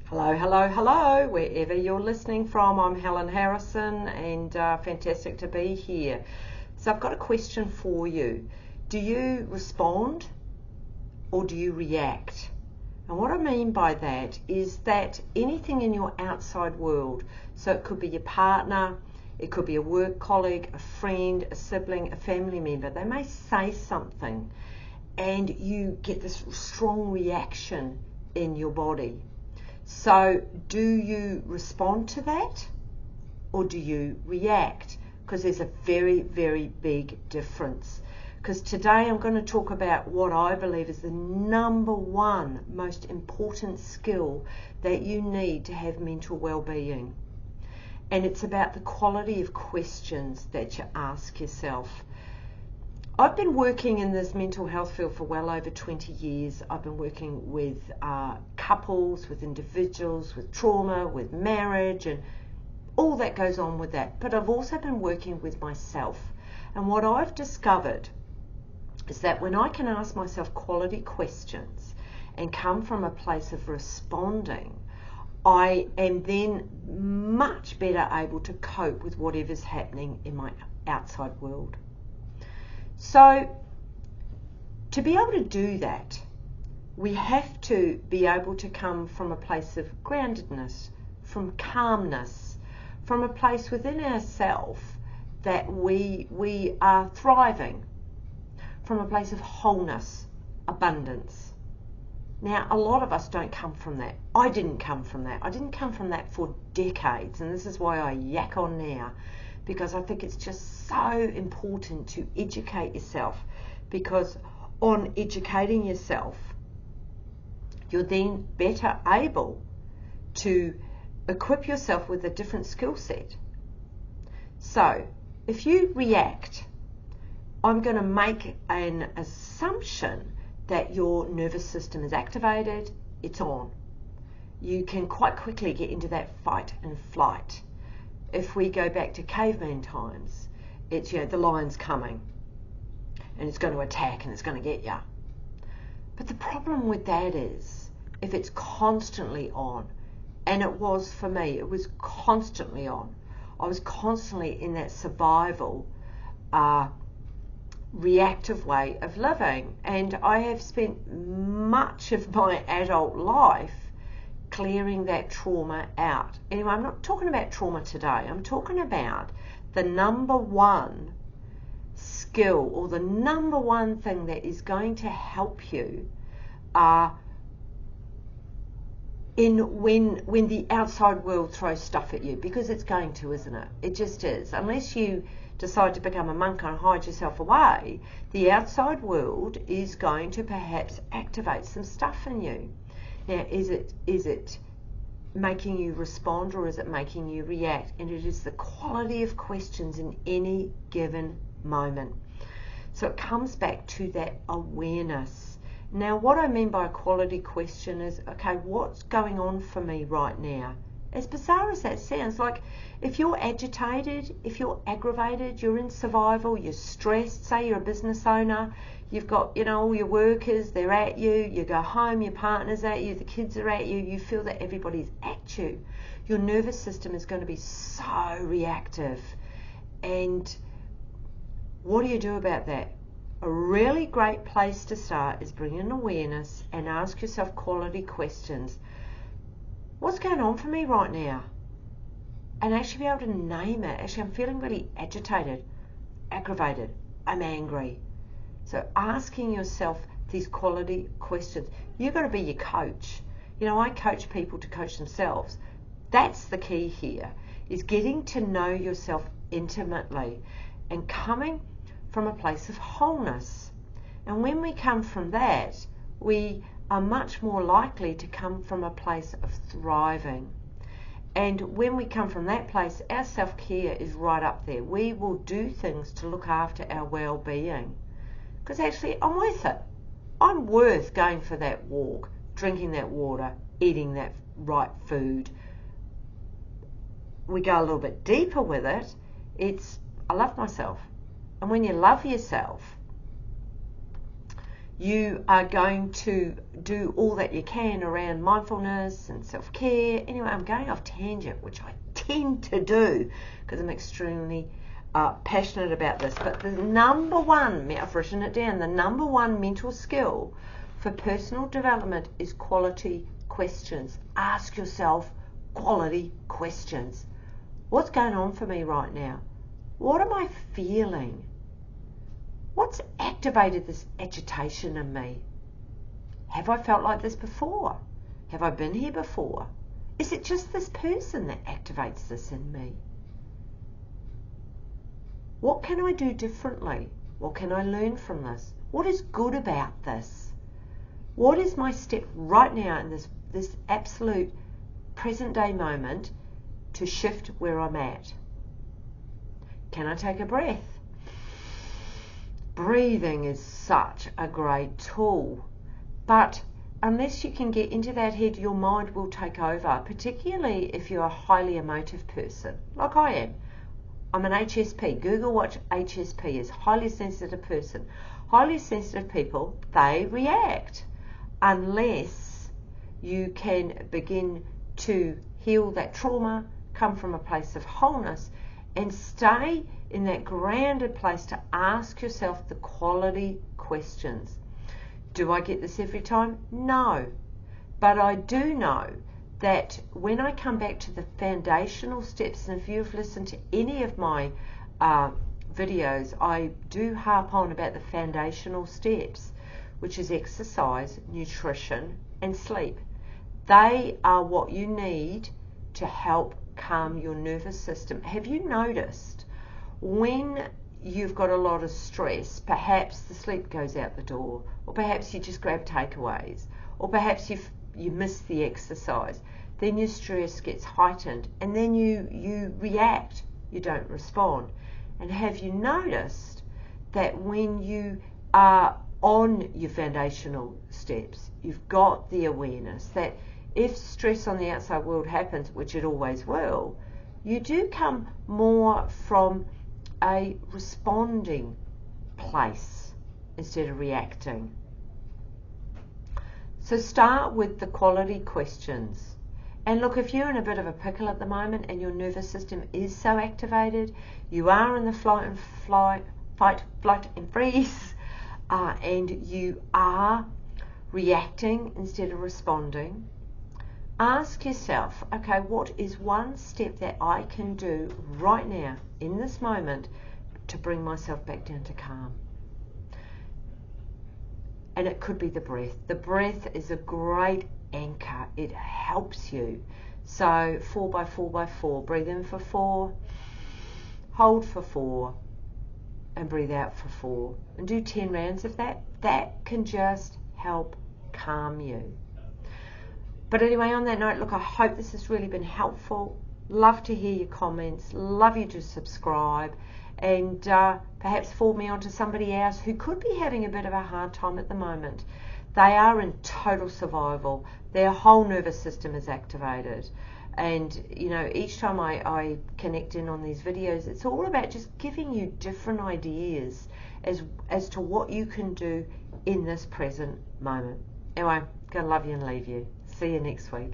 Hello, hello, hello, wherever you're listening from. I'm Helen Harrison and fantastic to be here. So I've got a question for you. Do you respond or do you react? And what I mean by that is that anything in your outside world, so it could be your partner, it could be a work colleague, a friend, a sibling, a family member, they may say something and you get this strong reaction in your body. So do you respond to that or do you react? Because there's a very, very big difference. Because today I'm going to talk about what I believe is the number one most important skill that you need to have mental well-being. And it's about the quality of questions that you ask yourself. I've been working in this mental health field for well over 20 years. I've been working with couples, with individuals, with trauma, with marriage, and all that goes on with that. But I've also been working with myself. And what I've discovered is that when I can ask myself quality questions and come from a place of responding, I am then much better able to cope with whatever's happening in my outside world. So to be able to do that, we have to be able to come from a place of groundedness, from calmness, from a place within ourselves that we are thriving, from a place of wholeness, abundance. Now, a lot of us don't come from that. I didn't come from that. I didn't come from that for decades, and this is why I yak on now, because I think it's just so important to educate yourself, because on educating yourself, you're then better able to equip yourself with a different skill set. So if you react, I'm going to make an assumption that your nervous system is activated, it's on. You can quite quickly get into that fight and flight. If we go back to caveman times, it's, the lion's coming and it's going to attack and it's going to get you. But the problem with that is if it's constantly on, and it was for me, it was constantly on. I was constantly in that survival, reactive way of living, and I have spent much of my adult life clearing that trauma out. Anyway, I'm not talking about trauma today. I'm talking about the number one skill, or the number one thing that is going to help you when the outside world throws stuff at you, because it's going to, isn't it? It just is. Unless you decide to become a monk and hide yourself away, the outside world is going to perhaps activate some stuff in you. Now, is it making you respond or is it making you react? And it is the quality of questions in any given moment. So it comes back to that awareness. Now, what I mean by a quality question is, okay, what's going on for me right now? As bizarre as that sounds, like if you're agitated, if you're aggravated, you're in survival, you're stressed, say you're a business owner, you've got, all your workers, they're at you, you go home, your partner's at you, the kids are at you, you feel that everybody's at you. Your nervous system is going to be so reactive. And what do you do about that? A really great place to start is bring in awareness and ask yourself quality questions. What's going on for me right now? And actually be able to name it. Actually, I'm feeling really agitated, aggravated, I'm angry. So asking yourself these quality questions. You've got to be your coach. I coach people to coach themselves. That's the key here, is getting to know yourself intimately and coming from a place of wholeness. And when we come from that, we are much more likely to come from a place of thriving. And when we come from that place, our self-care is right up there. We will do things to look after our well-being. Because actually, I'm worth it. I'm worth going for that walk, drinking that water, eating that right food. We go a little bit deeper with it. It's, I love myself. And when you love yourself, You are going to do all that you can around mindfulness and self-care. Anyway, I'm going off tangent, which I tend to do because I'm extremely passionate about this. But the number one, I've written it down, the number one mental skill for personal development is quality questions. Ask yourself quality questions. What's going on for me right now? What am I feeling? What's activated this agitation in me? Have I felt like this before? Have I been here before? Is it just this person that activates this in me? What can I do differently? What can I learn from this? What is good about this? What is my step right now in this absolute present day moment to shift where I'm at? Can I take a breath? Breathing is such a great tool, but unless you can get into that head, your mind will take over, particularly if you're a highly emotive person, like I am. I'm an HSP. Google what HSP is, highly sensitive person. Highly sensitive people, they react unless you can begin to heal that trauma, come from a place of wholeness, and stay in that grounded place to ask yourself the quality questions. Do I get this every time? No. But I do know that when I come back to the foundational steps, and if you've listened to any of my videos, I do harp on about the foundational steps, which is exercise, nutrition, and sleep. They are what you need to help calm your nervous system. Have you noticed when you've got a lot of stress, perhaps the sleep goes out the door, or perhaps you just grab takeaways, or perhaps you miss the exercise, then your stress gets heightened, and then you react, you don't respond. And have you noticed that when you are on your foundational steps, you've got the awareness that if stress on the outside world happens, which it always will, you do come more from a responding place instead of reacting. So start with the quality questions. And look, if you're in a bit of a pickle at the moment and your nervous system is so activated, you are in the fight, flight and freeze, and you are reacting instead of responding, ask yourself, okay, what is one step that I can do right now in this moment to bring myself back down to calm? And it could be the breath. The breath is a great anchor. It helps you. So 4 by 4 by 4. Breathe in for 4, hold for 4, and breathe out for 4. And do 10 rounds of that. That can just help calm you. But anyway, on that note, look, I hope this has really been helpful. Love to hear your comments. Love you to subscribe. And perhaps forward me on to somebody else who could be having a bit of a hard time at the moment. They are in total survival. Their whole nervous system is activated. And, you know, each time I connect in on these videos, it's all about just giving you different ideas as to what you can do in this present moment. Anyway, gonna love you and leave you. See you next week.